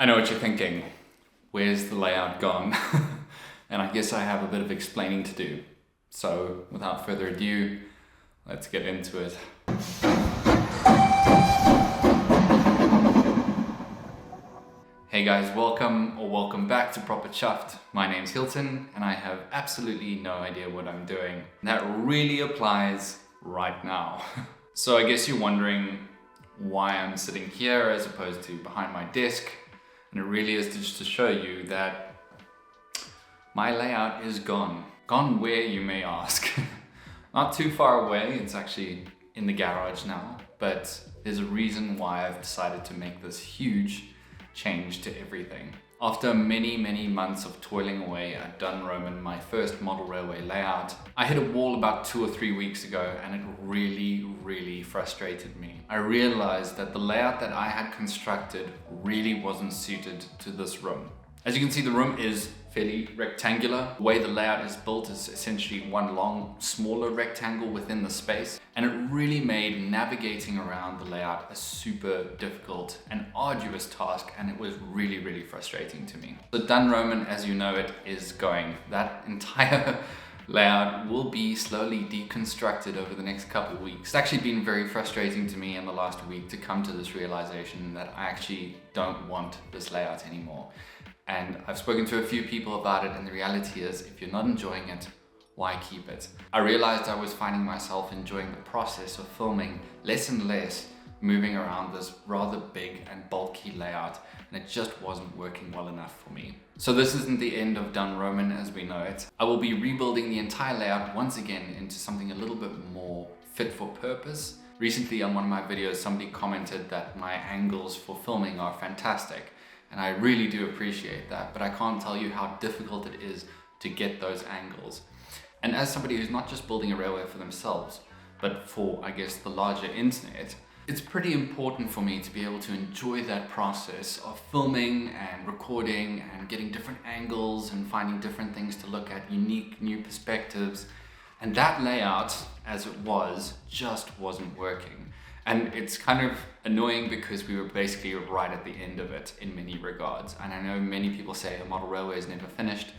I know what you're thinking. Where's the layout gone? And I guess I have a bit of explaining to do. So without further ado, let's get into it. Hey guys, welcome back to Proper Chuffed. My name's Hilton and I have absolutely no idea what I'm doing. That really applies right now. So I guess you're wondering why I'm sitting here as opposed to behind my desk. And it really is just to show you that my layout is gone. Gone where, you may ask? Not too far away, it's actually in the garage now, but there's a reason why I've decided to make this huge change to everything. After many months of toiling away at Dunroman, my first model railway layout, I hit a wall about 2 or 3 weeks ago and it really frustrated me. I realized that the layout that I had constructed really wasn't suited to this room. As you can see, the room is fairly rectangular. The way the layout is built is essentially one long, smaller rectangle within the space. And it really made navigating around the layout a super difficult and arduous task. And it was really frustrating to me. The Dunroman, as you know it, is going. That entire layout will be slowly deconstructed over the next couple of weeks. It's actually been very frustrating to me in the last week to come to this realization that I actually don't want this layout anymore. And I've spoken to a few people about it, and the reality is, if you're not enjoying it, why keep it? I realized I was finding myself enjoying the process of filming less and less, moving around this rather big and bulky layout, and it just wasn't working well enough for me. So this isn't the end of Dunroman as we know it. I will be rebuilding the entire layout once again into something a little bit more fit for purpose. Recently on one of my videos, somebody commented that my angles for filming are fantastic. And I really do appreciate that, but I can't tell you how difficult it is to get those angles. And as somebody who's not just building a railway for themselves, but for, I guess, the larger internet, it's pretty important for me to be able to enjoy that process of filming and recording and getting different angles and finding different things to look at, unique new perspectives. And that layout, as it was, just wasn't working. And it's kind of annoying because we were basically right at the end of it in many regards. And I know many people say a model railway is never finished,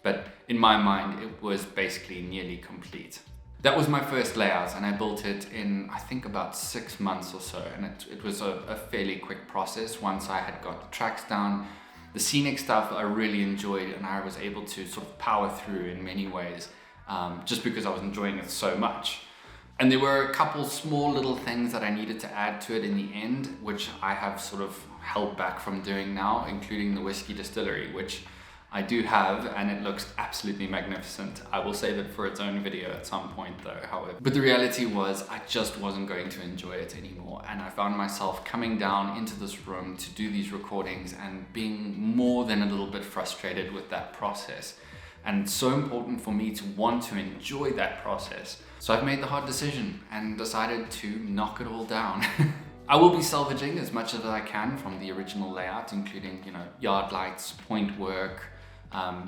but in my mind, it was basically nearly complete. That was my first layout and I built it in, I think, about 6 months or so. And it was a fairly quick process once I had got the tracks down. The scenic stuff I really enjoyed and I was able to sort of power through in many ways, just because I was enjoying it so much. And there were a couple small little things that I needed to add to it in the end, which I have sort of held back from doing now, including the whiskey distillery, which I do have, and it looks absolutely magnificent. I will save it for its own video at some point though, however. But the reality was I just wasn't going to enjoy it anymore. And I found myself coming down into this room to do these recordings and being more than a little bit frustrated with that process. And it's so important for me to want to enjoy that process. So I've made the hard decision and decided to knock it all down. I will be salvaging as much as I can from the original layout, including, yard lights, point work,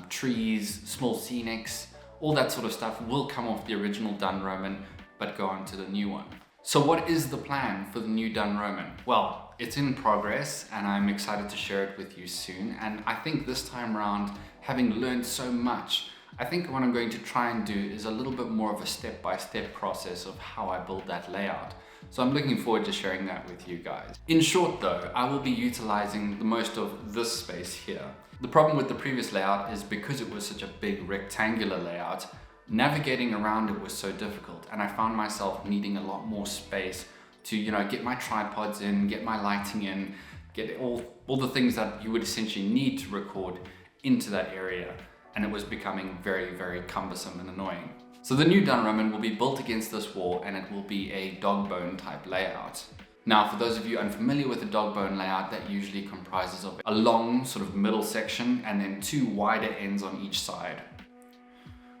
trees, small scenics, all that sort of stuff will come off the original Dunroman, but go on to the new one. So what is the plan for the new Dunroman? Well, it's in progress and I'm excited to share it with you soon. And I think this time around, having learned so much, I think what I'm going to try and do is a little bit more of a step-by-step process of how I build that layout. So I'm looking forward to sharing that with you guys. In short though, I will be utilizing the most of this space here. The problem with the previous layout is because it was such a big rectangular layout, navigating around it was so difficult, and I found myself needing a lot more space to, get my tripods in, get my lighting in, get all the things that you would essentially need to record into that area. And it was becoming very cumbersome and annoying. So the new Dunroman will be built against this wall and it will be a dog bone type layout. Now, for those of you unfamiliar with a dog bone layout, that usually comprises of a long sort of middle section and then 2 wider ends on each side.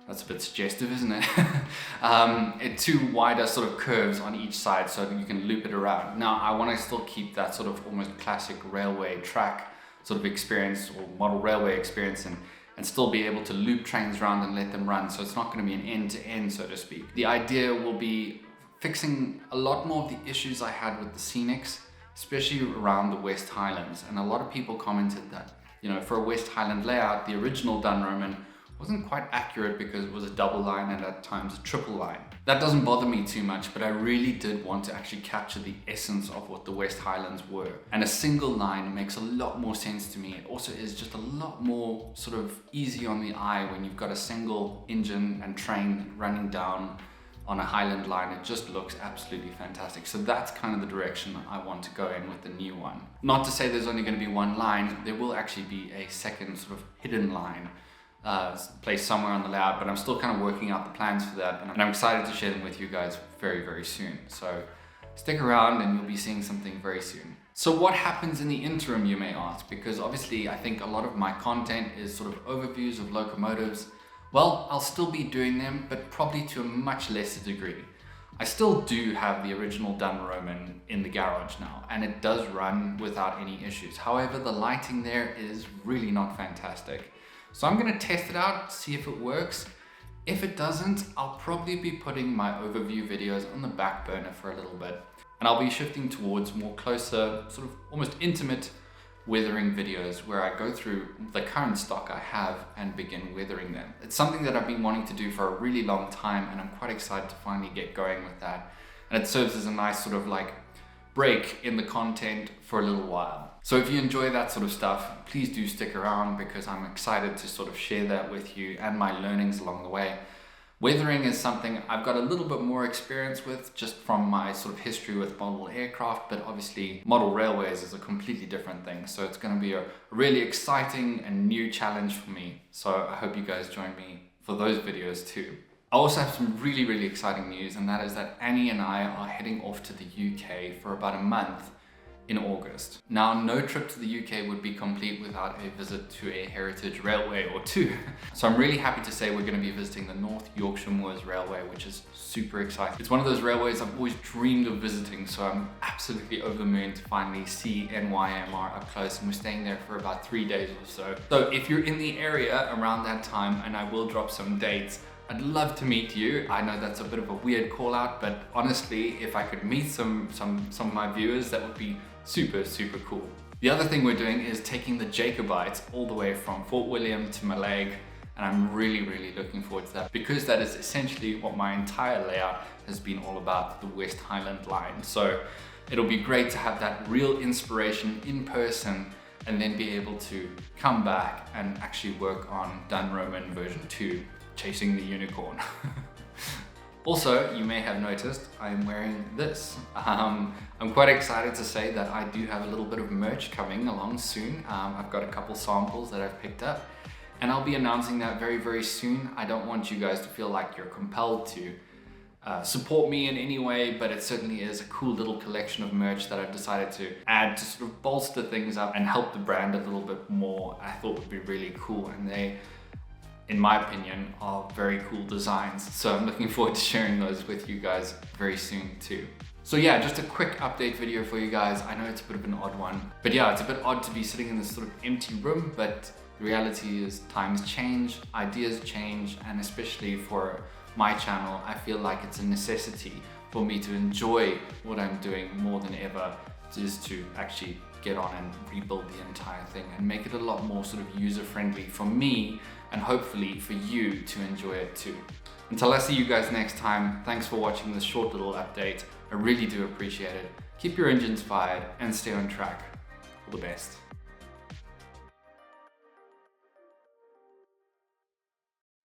That's a bit suggestive, isn't it? 2 wider sort of curves on each side so that you can loop it around. Now, I want to still keep that sort of almost classic railway track sort of experience or model railway experience and still be able to loop trains around and let them run. So it's not going to be an end-to-end, so to speak. The idea will be fixing a lot more of the issues I had with the scenics, especially around the West Highlands. And a lot of people commented that, you know, for a West Highland layout, the original Dunroman wasn't quite accurate because it was a double line and at times a triple line. That doesn't bother me too much, but I really did want to actually capture the essence of what the West Highlands were. And a single line makes a lot more sense to me. It also is just a lot more sort of easy on the eye when you've got a single engine and train running down on a Highland line. It just looks absolutely fantastic. So that's kind of the direction I want to go in with the new one. Not to say there's only going to be one line, there will actually be a second sort of hidden line placed somewhere on the layout, but I'm still kind of working out the plans for that, and I'm excited to share them with you guys very, very soon. So stick around and you'll be seeing something very soon. So what happens in the interim, you may ask, because obviously I think a lot of my content is sort of overviews of locomotives. Well, I'll still be doing them, but probably to a much lesser degree. I still do have the original Dunroman in the garage now, and it does run without any issues. However, the lighting there is really not fantastic. So I'm gonna test it out, see if it works. If it doesn't, I'll probably be putting my overview videos on the back burner for a little bit. And I'll be shifting towards more closer, sort of almost intimate weathering videos where I go through the current stock I have and begin weathering them. It's something that I've been wanting to do for a really long time, and I'm quite excited to finally get going with that. And it serves as a nice sort of like break in the content for a little while. So if you enjoy that sort of stuff, please do stick around because I'm excited to sort of share that with you and my learnings along the way. Weathering is something I've got a little bit more experience with just from my sort of history with model aircraft, but obviously model railways is a completely different thing. So it's going to be a really exciting and new challenge for me. So I hope you guys join me for those videos too. I also have some really, really exciting news, and that is that Annie and I are heading off to the UK for about a month in August. Now, no trip to the UK would be complete without a visit to a heritage railway or two. So I'm really happy to say we're going to be visiting the North Yorkshire Moors Railway, which is super exciting. It's one of those railways I've always dreamed of visiting, so I'm absolutely over the moon to finally see NYMR up close, and we're staying there for about 3 days or so. So if you're in the area around that time, and I will drop some dates, I'd love to meet you. I know that's a bit of a weird call out, but honestly, if I could meet some of my viewers, that would be super, super cool. The other thing we're doing is taking the Jacobites all the way from Fort William to Mallaig, and I'm really, really looking forward to that because that is essentially what my entire layout has been all about, the West Highland line. So it'll be great to have that real inspiration in person and then be able to come back and actually work on Dunroman version 2. Chasing the unicorn. Also, you may have noticed I'm wearing this. I'm quite excited to say that I do have a little bit of merch coming along soon. I've got a couple samples that I've picked up, and I'll be announcing that very, very soon. I don't want you guys to feel like you're compelled to support me in any way, but it certainly is a cool little collection of merch that I've decided to add to sort of bolster things up and help the brand a little bit more. I thought would be really cool, and they, in my opinion, are very cool designs. So I'm looking forward to sharing those with you guys very soon too. So yeah, just a quick update video for you guys. I know it's a bit of an odd one, but yeah, it's a bit odd to be sitting in this sort of empty room, but the reality is times change, ideas change, and especially for my channel, I feel like it's a necessity for me to enjoy what I'm doing more than ever, just to actually get on and rebuild the entire thing and make it a lot more sort of user-friendly for me and hopefully for you to enjoy it too. Until I see you guys next time, thanks for watching this short little update. I really do appreciate it. Keep your engines fired and stay on track. All the best.